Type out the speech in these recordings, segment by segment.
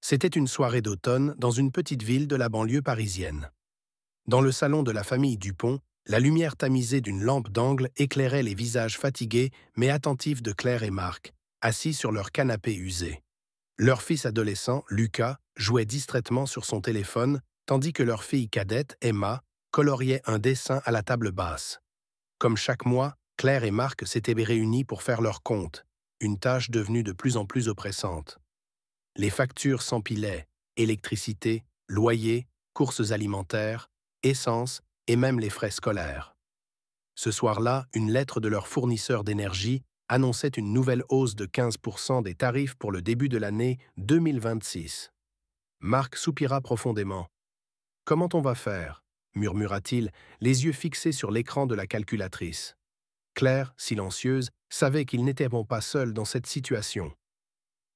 C'était une soirée d'automne dans une petite ville de la banlieue parisienne. Dans le salon de la famille Dupont, la lumière tamisée d'une lampe d'angle éclairait les visages fatigués mais attentifs de Claire et Marc, assis sur leur canapé usé. Leur fils adolescent, Lucas, jouait distraitement sur son téléphone, tandis que leur fille cadette, Emma, coloriait un dessin à la table basse. Comme chaque mois, Claire et Marc s'étaient réunis pour faire leur compte, une tâche devenue de plus en plus oppressante. Les factures s'empilaient, électricité, loyer, courses alimentaires, essence et même les frais scolaires. Ce soir-là, une lettre de leur fournisseur d'énergie annonçait une nouvelle hausse de 15% des tarifs pour le début de l'année 2026. Marc soupira profondément. « Comment on va faire ?» murmura-t-il, les yeux fixés sur l'écran de la calculatrice. Claire, silencieuse, savait qu'ils n'étaient pas seuls dans cette situation.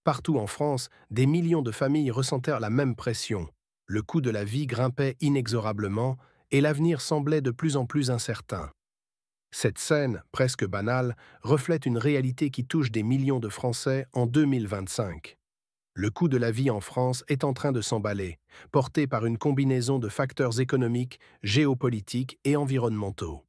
Partout en France, des millions de familles ressentèrent la même pression. Le coût de la vie grimpait inexorablement et l'avenir semblait de plus en plus incertain. Cette scène, presque banale, reflète une réalité qui touche des millions de Français en 2025. Le coût de la vie en France est en train de s'emballer, porté par une combinaison de facteurs économiques, géopolitiques et environnementaux.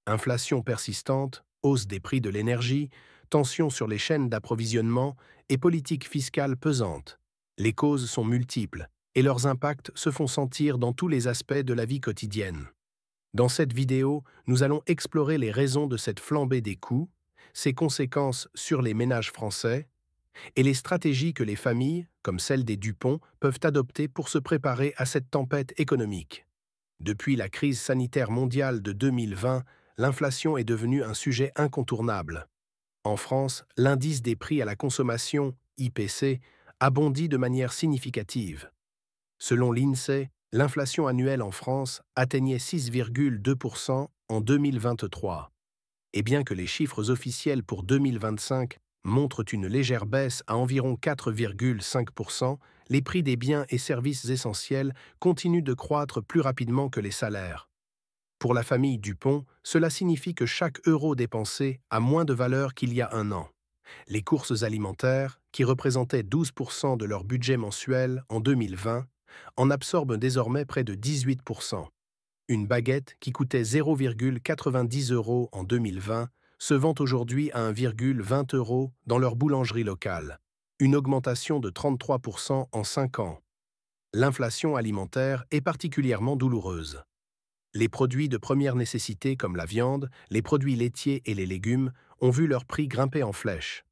Inflation persistante, hausse des prix de l'énergie, tensions sur les chaînes d'approvisionnement et politique fiscale pesante. Les causes sont multiples et leurs impacts se font sentir dans tous les aspects de la vie quotidienne. Dans cette vidéo, nous allons explorer les raisons de cette flambée des coûts, ses conséquences sur les ménages français et les stratégies que les familles, comme celle des Dupont, peuvent adopter pour se préparer à cette tempête économique. Depuis la crise sanitaire mondiale de 2020, l'inflation est devenue un sujet incontournable. En France, l'indice des prix à la consommation, IPC, a bondi de manière significative. Selon l'INSEE, l'inflation annuelle en France atteignait 6,2% en 2023. Et bien que les chiffres officiels pour 2025 montrent une légère baisse à environ 4,5%, les prix des biens et services essentiels continuent de croître plus rapidement que les salaires. Pour la famille Dupont, cela signifie que chaque euro dépensé a moins de valeur qu'il y a un an. Les courses alimentaires, qui représentaient 12% de leur budget mensuel en 2020, en absorbent désormais près de 18%. Une baguette qui coûtait 0,90 € en 2020 se vend aujourd'hui à 1,20 € dans leur boulangerie locale, une augmentation de 33% en 5 ans. L'inflation alimentaire est particulièrement douloureuse. Les produits de première nécessité comme la viande, les produits laitiers et les légumes ont vu leur prix grimper en flèche.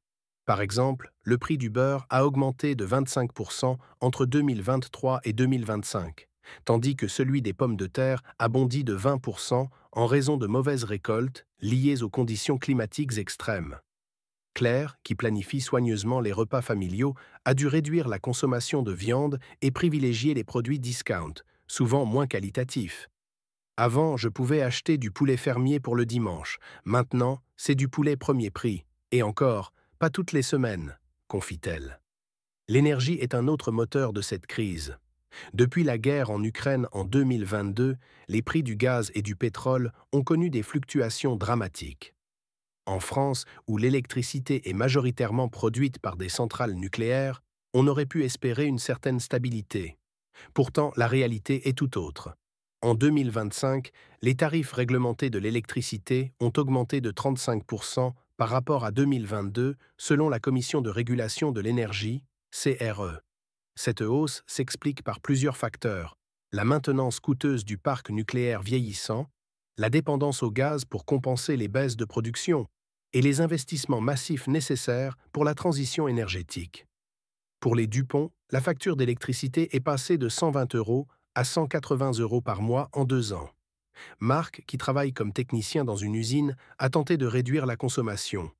Par exemple, le prix du beurre a augmenté de 25% entre 2023 et 2025, tandis que celui des pommes de terre a bondi de 20% en raison de mauvaises récoltes liées aux conditions climatiques extrêmes. Claire, qui planifie soigneusement les repas familiaux, a dû réduire la consommation de viande et privilégier les produits discount, souvent moins qualitatifs. Avant, je pouvais acheter du poulet fermier pour le dimanche. Maintenant, c'est du poulet premier prix. Et encore, pas toutes les semaines, confie-t-elle. L'énergie est un autre moteur de cette crise. Depuis la guerre en Ukraine en 2022, les prix du gaz et du pétrole ont connu des fluctuations dramatiques. En France, où l'électricité est majoritairement produite par des centrales nucléaires, on aurait pu espérer une certaine stabilité. Pourtant, la réalité est tout autre. En 2025, les tarifs réglementés de l'électricité ont augmenté de 35% par rapport à 2022, selon la Commission de régulation de l'énergie, CRE. Cette hausse s'explique par plusieurs facteurs: la maintenance coûteuse du parc nucléaire vieillissant, la dépendance au gaz pour compenser les baisses de production, et les investissements massifs nécessaires pour la transition énergétique. Pour les Dupont, la facture d'électricité est passée de 120 € à 180 € par mois en 2 ans. Marc, qui travaille comme technicien dans une usine, a tenté de réduire la consommation.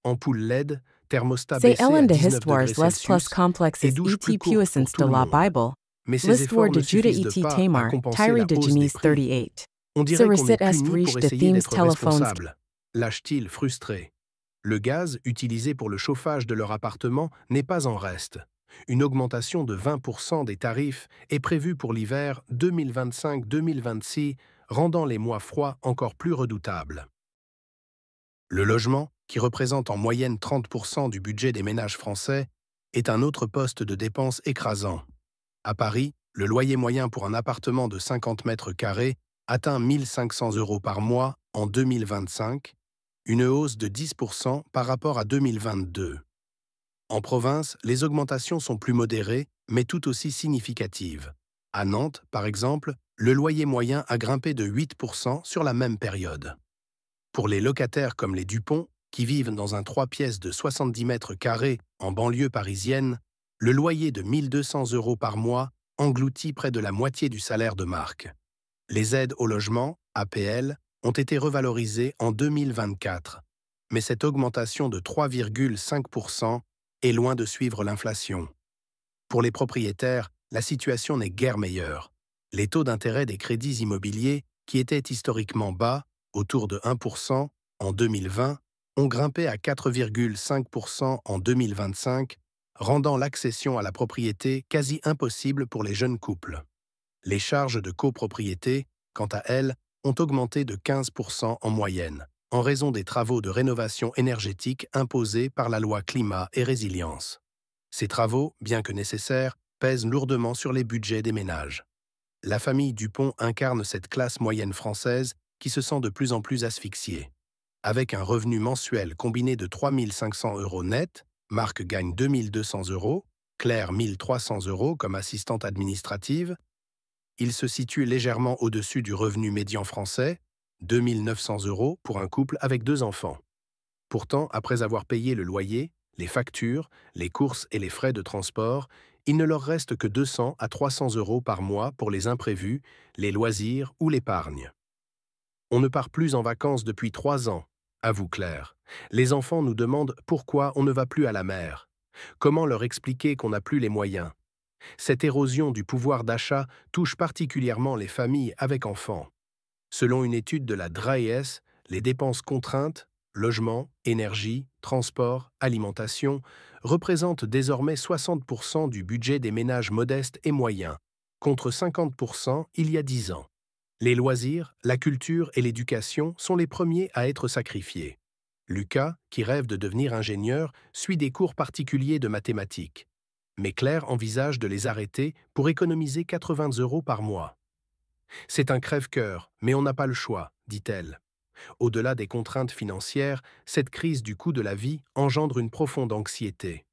Ampoules LED, thermostat Say baissé à Ellen de 19 Histoire degrés less plus Celsius complexes et douche plus et courte pour puissance tout de le la monde. Bible. Mais ces L'histoire efforts de ne Judah suffisent et pas à Tamar, compenser Tyri la de hausse des Gemise prix. 38. On dirait qu'on est Recit est puni pour riche de essayer themes d'être téléphones. responsable, lâche-t-il frustré. Le gaz utilisé pour le chauffage de leur appartement n'est pas en reste. Une augmentation de 20% des tarifs est prévue pour l'hiver 2025-2026, rendant les mois froids encore plus redoutables. Le logement, qui représente en moyenne 30% du budget des ménages français, est un autre poste de dépense écrasant. À Paris, le loyer moyen pour un appartement de 50 mètres carrés atteint 1 500 euros par mois en 2025, une hausse de 10% par rapport à 2022. En province, les augmentations sont plus modérées, mais tout aussi significatives. À Nantes, par exemple, le loyer moyen a grimpé de 8% sur la même période. Pour les locataires comme les Dupont, qui vivent dans un 3 pièces de 70 mètres carrés en banlieue parisienne, le loyer de 1 200 euros par mois engloutit près de la moitié du salaire de Marc. Les aides au logement, APL, ont été revalorisées en 2024, mais cette augmentation de 3,5% est loin de suivre l'inflation. Pour les propriétaires, la situation n'est guère meilleure. Les taux d'intérêt des crédits immobiliers, qui étaient historiquement bas, autour de 1% en 2020, ont grimpé à 4,5% en 2025, rendant l'accession à la propriété quasi impossible pour les jeunes couples. Les charges de copropriété, quant à elles, ont augmenté de 15% en moyenne, en raison des travaux de rénovation énergétique imposés par la loi Climat et Résilience. Ces travaux, bien que nécessaires, pèsent lourdement sur les budgets des ménages. La famille Dupont incarne cette classe moyenne française qui se sent de plus en plus asphyxiée. Avec un revenu mensuel combiné de 3 500 euros net, Marc gagne 2 200 euros, Claire 1 300 euros comme assistante administrative. Il se situe légèrement au-dessus du revenu médian français, 2 900 euros pour un couple avec 2 enfants. Pourtant, après avoir payé le loyer, les factures, les courses et les frais de transport, il ne leur reste que 200 à 300 euros par mois pour les imprévus, les loisirs ou l'épargne. On ne part plus en vacances depuis 3 ans, avoue Claire. Les enfants nous demandent pourquoi on ne va plus à la mer. Comment leur expliquer qu'on n'a plus les moyens? Cette érosion du pouvoir d'achat touche particulièrement les familles avec enfants. Selon une étude de la DRAES, les dépenses contraintes, logement, énergie, transport, alimentation, représentent désormais 60% du budget des ménages modestes et moyens, contre 50% il y a 10 ans. Les loisirs, la culture et l'éducation sont les premiers à être sacrifiés. Lucas, qui rêve de devenir ingénieur, suit des cours particuliers de mathématiques. Mais Claire envisage de les arrêter pour économiser 80 euros par mois. C'est un crève-cœur, mais on n'a pas le choix, dit-elle. Au-delà des contraintes financières, cette crise du coût de la vie engendre une profonde anxiété.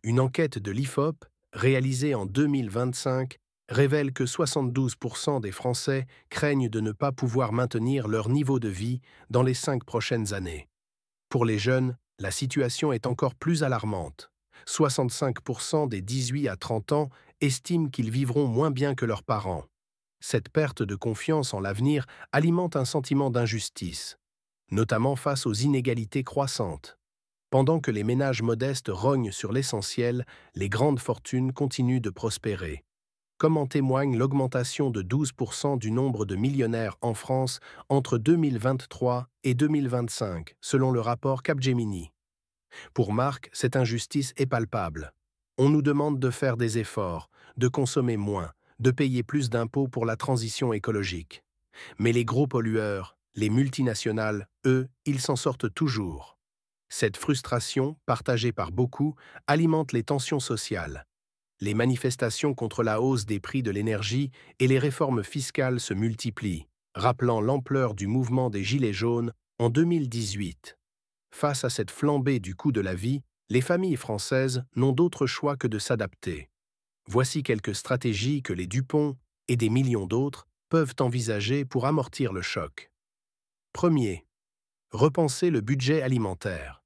Une enquête de l'IFOP, réalisée en 2025, révèle que 72% des Français craignent de ne pas pouvoir maintenir leur niveau de vie dans les 5 prochaines années. Pour les jeunes, la situation est encore plus alarmante. 65% des 18 à 30 ans estiment qu'ils vivront moins bien que leurs parents. Cette perte de confiance en l'avenir alimente un sentiment d'injustice, notamment face aux inégalités croissantes. Pendant que les ménages modestes rognent sur l'essentiel, les grandes fortunes continuent de prospérer. Comme en témoigne l'augmentation de 12% du nombre de millionnaires en France entre 2023 et 2025, selon le rapport Capgemini. Pour Marc, cette injustice est palpable. On nous demande de faire des efforts, de consommer moins, de payer plus d'impôts pour la transition écologique. Mais les gros pollueurs, les multinationales, eux, ils s'en sortent toujours. Cette frustration, partagée par beaucoup, alimente les tensions sociales. Les manifestations contre la hausse des prix de l'énergie et les réformes fiscales se multiplient, rappelant l'ampleur du mouvement des Gilets jaunes en 2018. Face à cette flambée du coût de la vie, les familles françaises n'ont d'autre choix que de s'adapter. Voici quelques stratégies que les Dupont et des millions d'autres peuvent envisager pour amortir le choc. Premier, repenser le budget alimentaire.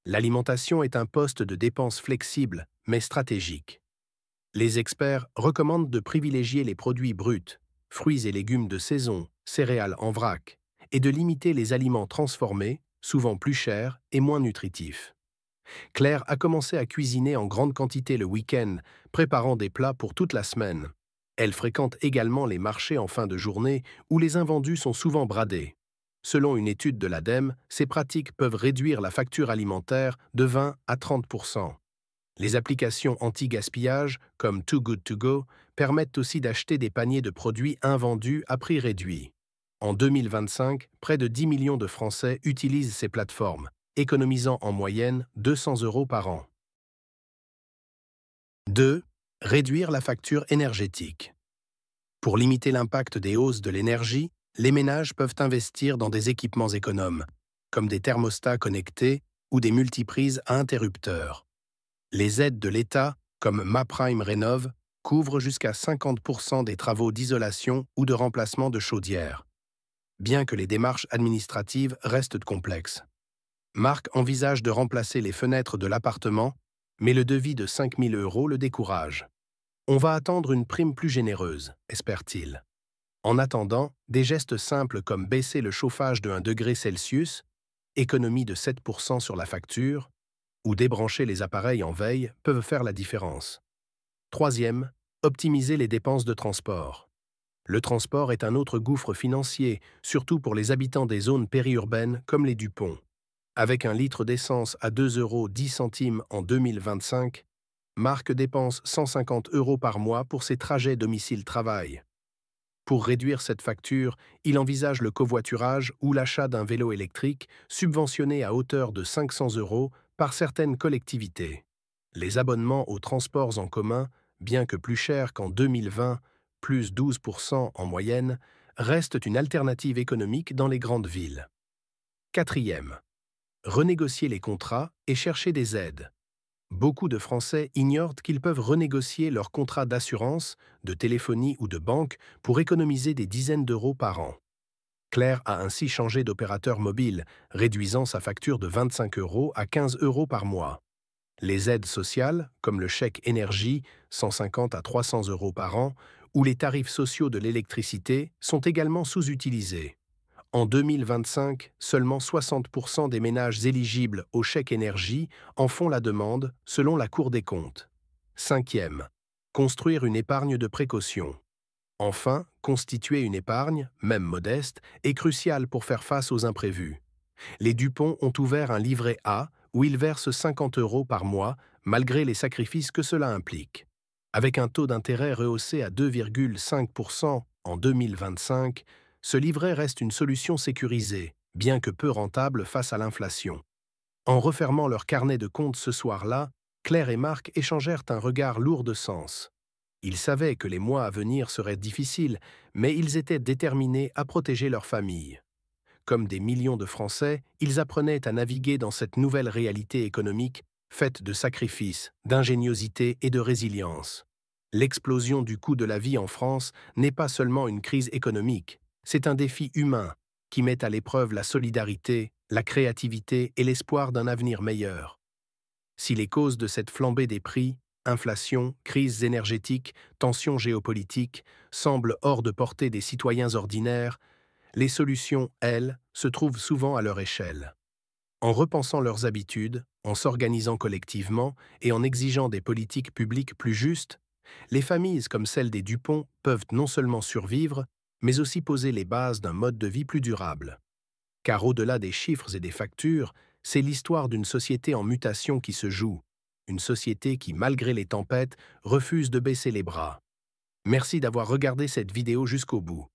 L'alimentation est un poste de dépense flexible, mais stratégique. Les experts recommandent de privilégier les produits bruts, fruits et légumes de saison, céréales en vrac, et de limiter les aliments transformés, souvent plus chers et moins nutritifs. Claire a commencé à cuisiner en grande quantité le week-end, préparant des plats pour toute la semaine. Elle fréquente également les marchés en fin de journée où les invendus sont souvent bradés. Selon une étude de l'ADEME, ces pratiques peuvent réduire la facture alimentaire de 20 à 30%. Les applications anti-gaspillage, comme Too Good To Go, permettent aussi d'acheter des paniers de produits invendus à prix réduit. En 2025, près de 10 millions de Français utilisent ces plateformes, économisant en moyenne 200 euros par an. 2. Réduire la facture énergétique. Pour limiter l'impact des hausses de l'énergie, les ménages peuvent investir dans des équipements économes, comme des thermostats connectés ou des multiprises à interrupteurs. Les aides de l'État, comme MaPrime Rénov', couvrent jusqu'à 50% des travaux d'isolation ou de remplacement de chaudières, bien que les démarches administratives restent complexes. Marc envisage de remplacer les fenêtres de l'appartement, mais le devis de 5 000 € le décourage. On va attendre une prime plus généreuse, espère-t-il. En attendant, des gestes simples comme baisser le chauffage de 1 degré Celsius, économie de 7% sur la facture, ou débrancher les appareils en veille peuvent faire la différence. Troisième, optimiser les dépenses de transport. Le transport est un autre gouffre financier, surtout pour les habitants des zones périurbaines comme les Dupont. Avec un litre d'essence à 2,10 € en 2025, Marc dépense 150 € par mois pour ses trajets domicile-travail. Pour réduire cette facture, il envisage le covoiturage ou l'achat d'un vélo électrique subventionné à hauteur de 500 € par certaines collectivités. Les abonnements aux transports en commun, bien que plus chers qu'en 2020, plus 12% en moyenne, restent une alternative économique dans les grandes villes. Quatrième, renégocier les contrats et chercher des aides. Beaucoup de Français ignorent qu'ils peuvent renégocier leur contrat d'assurance, de téléphonie ou de banque pour économiser des dizaines d'euros par an. Claire a ainsi changé d'opérateur mobile, réduisant sa facture de 25 € à 15 € par mois. Les aides sociales, comme le chèque énergie, 150 à 300 € par an, ou les tarifs sociaux de l'électricité, sont également sous-utilisés. En 2025, seulement 60% des ménages éligibles au chèque énergie en font la demande, selon la Cour des comptes. Cinquième, construire une épargne de précaution. Enfin, constituer une épargne, même modeste, est crucial pour faire face aux imprévus. Les Dupont ont ouvert un livret A où ils versent 50 € par mois, malgré les sacrifices que cela implique. Avec un taux d'intérêt rehaussé à 2,5% en 2025, ce livret reste une solution sécurisée, bien que peu rentable face à l'inflation. En refermant leur carnet de comptes ce soir-là, Claire et Marc échangèrent un regard lourd de sens. Ils savaient que les mois à venir seraient difficiles, mais ils étaient déterminés à protéger leur famille. Comme des millions de Français, ils apprenaient à naviguer dans cette nouvelle réalité économique faite de sacrifices, d'ingéniosité et de résilience. L'explosion du coût de la vie en France n'est pas seulement une crise économique, c'est un défi humain qui met à l'épreuve la solidarité, la créativité et l'espoir d'un avenir meilleur. Si les causes de cette flambée des prix, inflation, crises énergétiques, tensions géopolitiques, semblent hors de portée des citoyens ordinaires, les solutions, elles, se trouvent souvent à leur échelle. En repensant leurs habitudes, en s'organisant collectivement et en exigeant des politiques publiques plus justes, les familles comme celle des Dupont peuvent non seulement survivre, mais aussi poser les bases d'un mode de vie plus durable. Car au-delà des chiffres et des factures, c'est l'histoire d'une société en mutation qui se joue, une société qui, malgré les tempêtes, refuse de baisser les bras. Merci d'avoir regardé cette vidéo jusqu'au bout.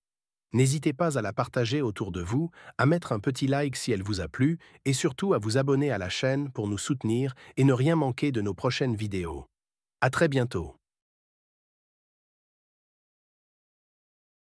N'hésitez pas à la partager autour de vous, à mettre un petit like si elle vous a plu, et surtout à vous abonner à la chaîne pour nous soutenir et ne rien manquer de nos prochaines vidéos. À très bientôt.